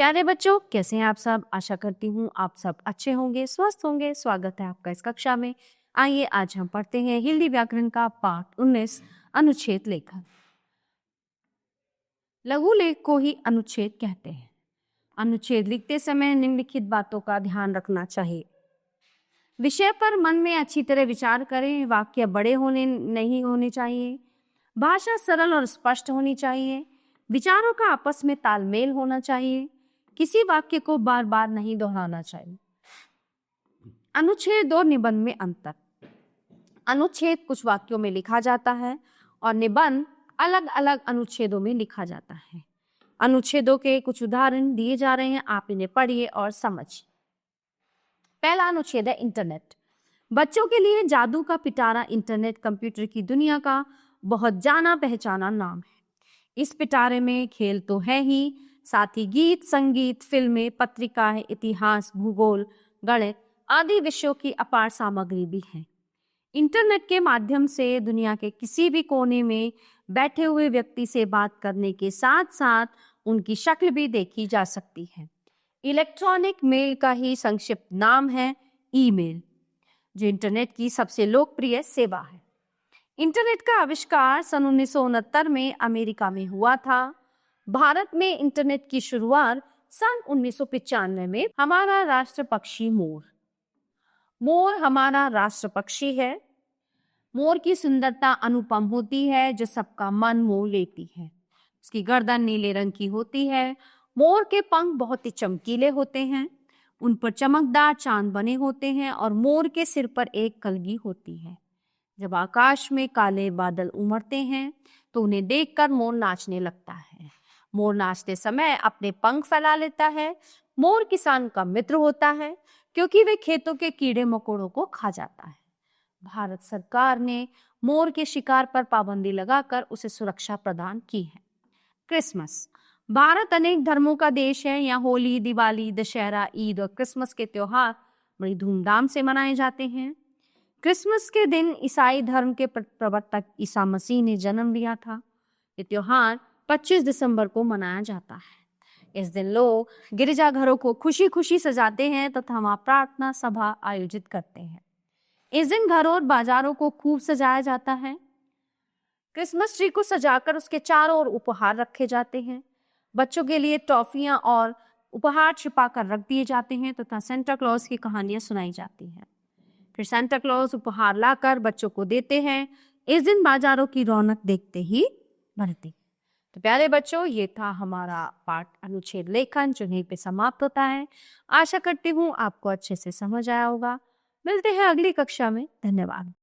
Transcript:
प्यारे बच्चों, कैसे हैं आप सब। आशा करती हूँ आप सब अच्छे होंगे, स्वस्थ होंगे। स्वागत है आपका इस कक्षा में। आइए आज हम पढ़ते हैं हिंदी व्याकरण का पाठ 19 अनुच्छेद लेखन। लघु लेख को ही अनुच्छेद कहते हैं। अनुच्छेद लिखते समय निम्नलिखित बातों का ध्यान रखना चाहिए। विषय पर मन में अच्छी तरह विचार करें। वाक्य बड़े नहीं होने चाहिए। भाषा सरल और स्पष्ट होनी चाहिए। विचारों का आपस में तालमेल होना चाहिए। किसी वाक्य को बार बार नहीं दोहराना चाहिए। अनुच्छेद और निबंध में अंतर। अनुच्छेद कुछ वाक्यों में लिखा जाता है और निबंध अलग अलग अनुच्छेदों में लिखा जाता है। अनुच्छेदों के कुछ उदाहरण दिए जा रहे हैं, आप इन्हें पढ़िए और समझिए। पहला अनुच्छेद है इंटरनेट। बच्चों के लिए जादू का पिटारा इंटरनेट कंप्यूटर की दुनिया का बहुत जाना पहचाना नाम है। इस पिटारे में खेल तो है ही, साथ ही गीत, संगीत, फिल्में, पत्रिकाएं, इतिहास, भूगोल, गणित आदि विषयों की अपार सामग्री भी है। इंटरनेट के माध्यम से दुनिया के किसी भी कोने में बैठे हुए व्यक्ति से बात करने के साथ साथ उनकी शक्ल भी देखी जा सकती है। इलेक्ट्रॉनिक मेल का ही संक्षिप्त नाम है ईमेल, जो इंटरनेट की सबसे लोकप्रिय सेवा है। इंटरनेट का आविष्कार सन 1969 में अमेरिका में हुआ था। भारत में इंटरनेट की शुरुआत सन 1995 में। हमारा राष्ट्र पक्षी मोर। मोर हमारा राष्ट्र पक्षी है। मोर की सुंदरता अनुपम होती है, जो सबका मन मोह लेती है। उसकी गर्दन नीले रंग की होती है। मोर के पंख बहुत ही चमकीले होते हैं। उन पर चमकदार चांद बने होते हैं और मोर के सिर पर एक कलगी होती है। जब आकाश में काले बादल उमड़ते हैं तो उन्हें देखकर मोर नाचने लगता है। मोर नाचते समय अपने पंख फैला लेता है। मोर किसान का मित्र होता है, क्योंकि वे खेतों के कीड़े मकोड़ों को खा जाता है। भारत सरकार ने मोर के शिकार पर पाबंदी लगाकर उसे सुरक्षा प्रदान की है। क्रिसमस। भारत अनेक धर्मों का देश है। यहाँ होली, दिवाली, दशहरा, ईद और क्रिसमस के त्योहार बड़ी धूमधाम से मनाए जाते हैं। क्रिसमस के दिन ईसाई धर्म के प्रवर्तक ईसा मसीह ने जन्म लिया था। ये त्योहार 25 दिसंबर को मनाया जाता है। इस दिन लोग गिरजाघरों को खुशी खुशी सजाते हैं तथा वहां प्रार्थना सभा आयोजित करते हैं। इस दिन घरों और बाजारों को खूब सजाया जाता है। क्रिसमस ट्री को सजाकर उसके चारों ओर उपहार रखे जाते हैं। बच्चों के लिए टॉफियां और उपहार छिपा कर रख दिए जाते हैं तथा सेंटा क्लॉज की कहानियां सुनाई जाती हैं। फिर सेंटा क्लॉज उपहार लाकर बच्चों को देते हैं। इस दिन बाजारों की रौनक देखते ही बढ़ती। तो प्यारे बच्चों, ये था हमारा पाठ अनुच्छेद लेखन, जो यहीं पे समाप्त होता है। आशा करती हूँ आपको अच्छे से समझ आया होगा। मिलते हैं अगली कक्षा में। धन्यवाद।